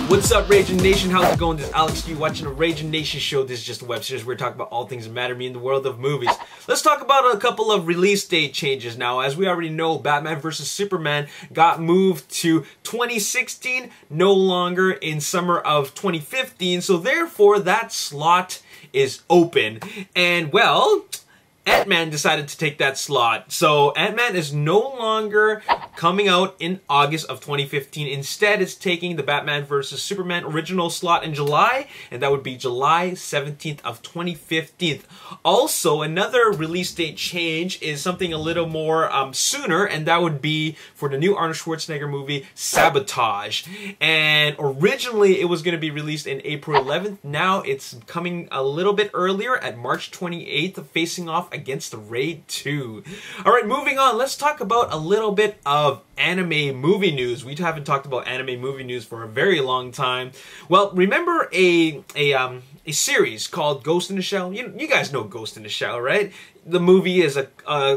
What's up, Raging Nation? How's it going? This is Alex. You watching a Raging Nation show. This is just a web series where we talk about all things that matter to me in the world of movies. Let's talk about a couple of release date changes now. As we already know, Batman vs. Superman got moved to 2016, no longer in summer of 2015. So therefore, that slot is open. And well, Ant-Man decided to take that slot. So Ant-Man is no longer coming out in August of 2015. Instead, it's taking the Batman vs. Superman original slot in July, and that would be July 17th of 2015. Also, another release date change is something a little more sooner, and that would be for the new Arnold Schwarzenegger movie, Sabotage. And originally, it was going to be released in April 11th. Now, it's coming a little bit earlier at March 28th, facing off against the Raid 2. Alright, moving on, let's talk about a little bit of anime movie news. We haven't talked about anime movie news for a very long time. Well, remember a series called Ghost in the Shell? You guys know Ghost in the Shell, right? The movie is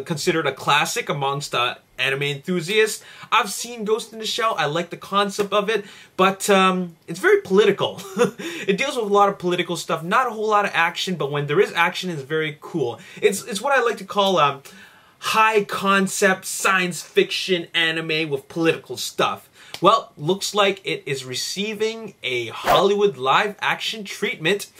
considered a classic amongst anime enthusiasts. I've seen Ghost in the Shell. I like the concept of it, but it's very political. It deals with a lot of political stuff, not a whole lot of action, but when there is action, it's very cool. It's what I like to call high concept science fiction anime with political stuff. Well, looks like it is receiving a Hollywood live action treatment,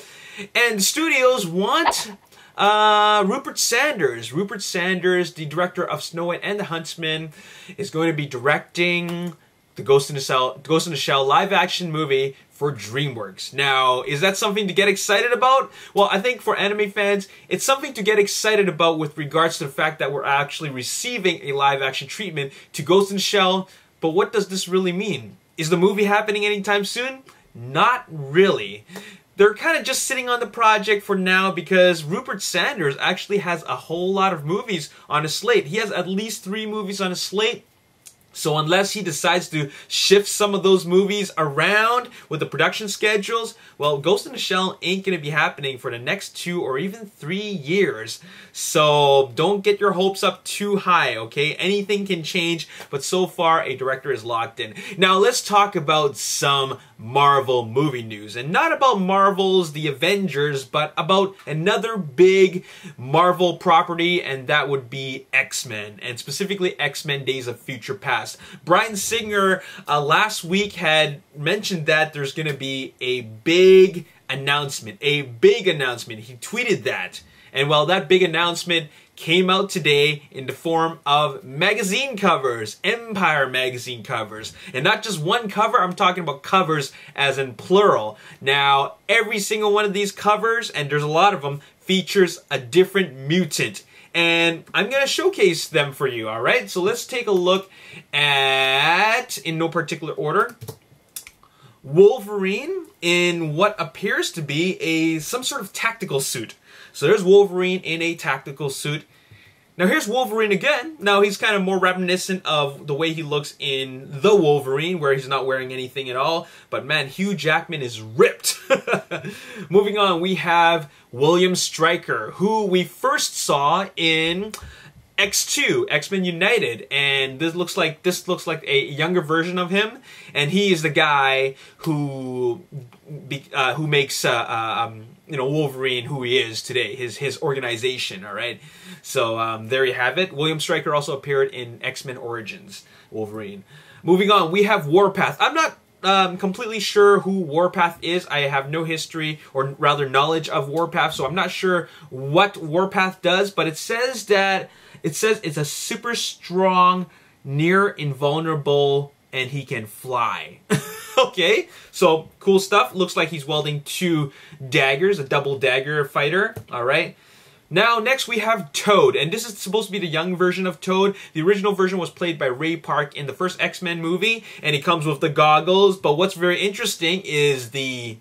and studios want Rupert Sanders. Rupert Sanders, the director of Snow White and the Huntsman, is going to be directing the Ghost in the Shell live action movie for DreamWorks. Now, is that something to get excited about? Well, I think for anime fans, it's something to get excited about with regards to the fact that we're actually receiving a live action treatment to Ghost in the Shell. But what does this really mean? Is the movie happening anytime soon? Not really. They're kind of just sitting on the project for now because Rupert Sanders actually has a whole lot of movies on his slate. He has at least 3 movies on his slate. So unless he decides to shift some of those movies around with the production schedules, well, Ghost in the Shell ain't going to be happening for the next 2 or even 3 years. So don't get your hopes up too high, okay? Anything can change, but so far a director is locked in. Now let's talk about some Marvel movie news. And not about Marvel's The Avengers, but about another big Marvel property, and that would be X-Men, and specifically X-Men Days of Future Past. Bryan Singer last week had mentioned that there's going to be a big announcement. He tweeted that. And well, that big announcement came out today in the form of magazine covers, Empire magazine covers. And not just one cover, I'm talking about covers as in plural. Now, every single one of these covers, and there's a lot of them, features a different mutant. And I'm going to showcase them for you, alright? So let's take a look at, in no particular order, Wolverine in what appears to be some sort of tactical suit. So there's Wolverine in a tactical suit. Now here's Wolverine again. Now he's kind of more reminiscent of the way he looks in The Wolverine, where he's not wearing anything at all. But man, Hugh Jackman is ripped. Moving on, we have William Stryker, who we first saw in X2, X-Men United, and this looks like a younger version of him, and he is the guy who makes Wolverine who he is today, his organization. All right, so there you have it. William Stryker also appeared in X-Men Origins Wolverine. Moving on, we have Warpath. I'm not completely sure who Warpath is. I have no history, or rather knowledge of Warpath, so I'm not sure what Warpath does, but it says it's a super strong, near invulnerable, and he can fly. Okay, so cool stuff. Looks like he's wielding 2 daggers, a double dagger fighter. All right. Now, next we have Toad, and this is supposed to be the young version of Toad. The original version was played by Ray Park in the first X-Men movie, and he comes with the goggles. But what's very interesting is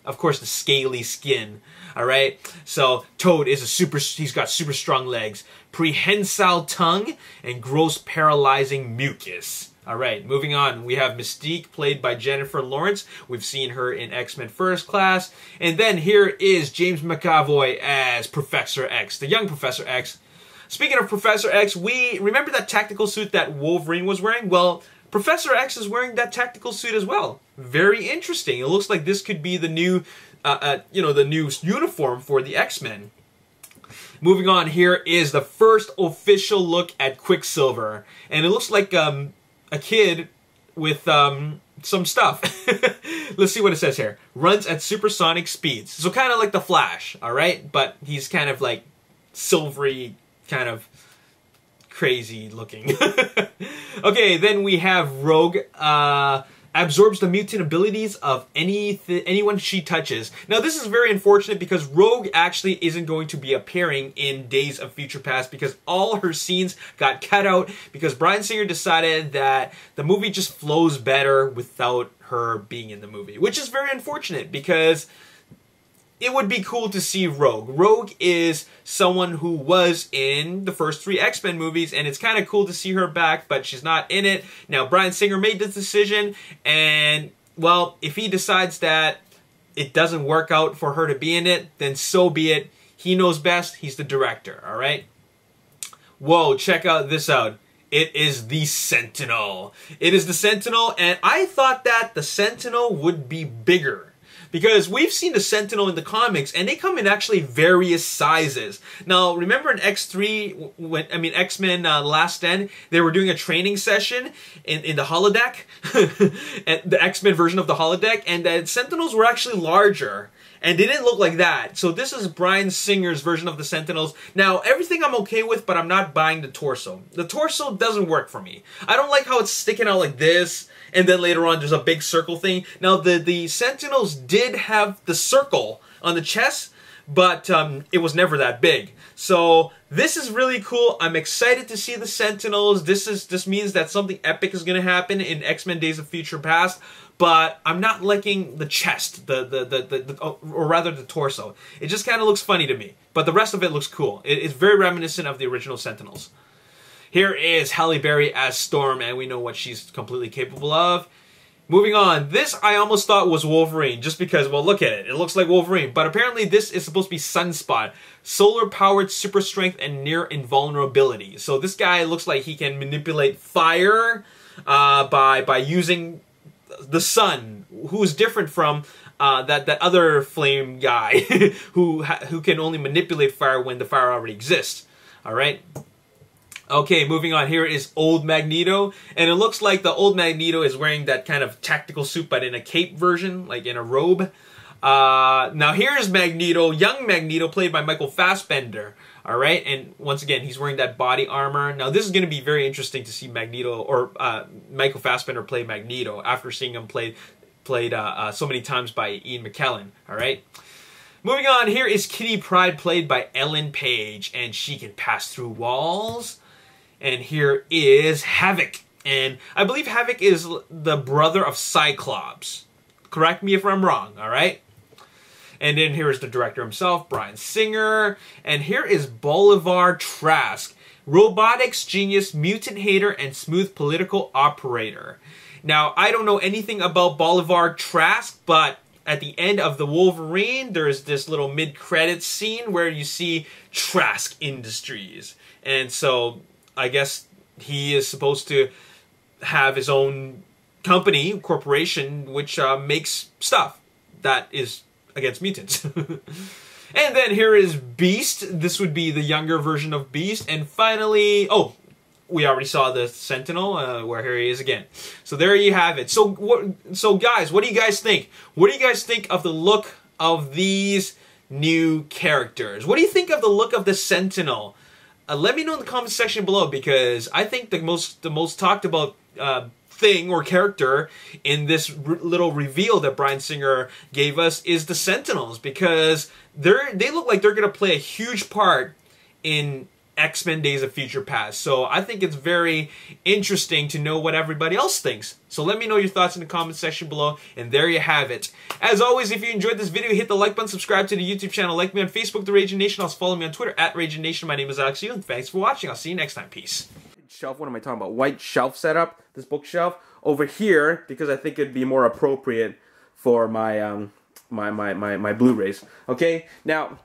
of course, the scaly skin. All right, so Toad is he's got super strong legs, prehensile tongue, and gross paralyzing mucus. All right, moving on. We have Mystique, played by Jennifer Lawrence. We've seen her in X-Men First Class. And then here is James McAvoy as Professor X, the young Professor X. Speaking of Professor X, we remember that tactical suit that Wolverine was wearing? Well, Professor X is wearing that tactical suit as well. Very interesting. It looks like this could be the new, the new uniform for the X-Men. Moving on, here is the first official look at Quicksilver. And it looks like a kid with some stuff. Let's see what it says here. Runs at supersonic speeds. So kind of like the Flash, alright? But he's kind of like silvery, kind of crazy looking. Okay, then we have Rogue. Absorbs the mutant abilities of anyone she touches. Now this is very unfortunate because Rogue actually isn't going to be appearing in Days of Future Past because all her scenes got cut out because Bryan Singer decided that the movie just flows better without her being in the movie. Which is very unfortunate because it would be cool to see Rogue. Rogue is someone who was in the first 3 X-Men movies, and it's kind of cool to see her back, but she's not in it. Now, Bryan Singer made this decision, and, well, if he decides that it doesn't work out for her to be in it, then so be it. He knows best. He's the director, all right? Whoa, check this out. It is the Sentinel. It is the Sentinel, and I thought that the Sentinel would be bigger. Because we've seen the Sentinel in the comics, and they come in actually various sizes. Now, remember in X-Men Last Stand, they were doing a training session in the holodeck? The X-Men version of the holodeck, and the Sentinels were actually larger. And they didn't look like that. So this is Bryan Singer's version of the Sentinels. Now, everything I'm okay with, but I'm not buying the torso. The torso doesn't work for me. I don't like how it's sticking out like this. And then later on, there's a big circle thing. Now, the Sentinels did have the circle on the chest, but it was never that big. So this is really cool. I'm excited to see the Sentinels. This means that something epic is going to happen in X-Men Days of Future Past. But I'm not liking the chest, or rather the torso. It just kind of looks funny to me. But the rest of it looks cool. It's very reminiscent of the original Sentinels. Here is Halle Berry as Storm, and we know what she's completely capable of. Moving on, this I almost thought was Wolverine, just because, well, look at it. It looks like Wolverine, but apparently this is supposed to be Sunspot. Solar-powered super strength and near invulnerability. So this guy looks like he can manipulate fire by using the sun, who's different from that other flame guy who can only manipulate fire when the fire already exists. All right. Okay, moving on. Here is old Magneto, and it looks like the old Magneto is wearing that kind of tactical suit, but in a cape version, like in a robe. Now here's Magneto, young Magneto, played by Michael Fassbender. All right, and once again, he's wearing that body armor. Now this is going to be very interesting to see Magneto or Michael Fassbender play Magneto after seeing him played so many times by Ian McKellen. All right. Moving on, here is Kitty Pryde, played by Ellen Page, and she can pass through walls. And here is Havoc. And I believe Havoc is the brother of Cyclops. Correct me if I'm wrong, all right? And then here is the director himself, Bryan Singer. And here is Bolivar Trask, robotics genius, mutant hater, and smooth political operator. Now, I don't know anything about Bolivar Trask, but at the end of the Wolverine, there's this little mid-credits scene where you see Trask Industries. And so I guess he is supposed to have his own company, corporation, which makes stuff that is against mutants. And then here is Beast. This would be the younger version of Beast. And finally, oh, we already saw the Sentinel, where here he is again. So there you have it. So guys, what do you guys think? What do you guys think of the look of these new characters? What do you think of the look of the Sentinel? Let me know in the comment section below, because I think the most talked about thing or character in this little reveal that Bryan Singer gave us is the Sentinels, because they look like they're going to play a huge part in X-Men Days of Future Past. So I think it's very interesting to know what everybody else thinks. So let me know your thoughts in the comment section below, and there you have it. As always, if you enjoyed this video, hit the like button, subscribe to the YouTube channel, like me on Facebook, The Raging Nation. Also follow me on Twitter, @RagingNation. My name is Alex Yu, and thanks for watching. I'll see you next time. Peace. Shelf, what am I talking about? White shelf setup, this bookshelf over here, because I think it'd be more appropriate for my my Blu-rays. Okay, now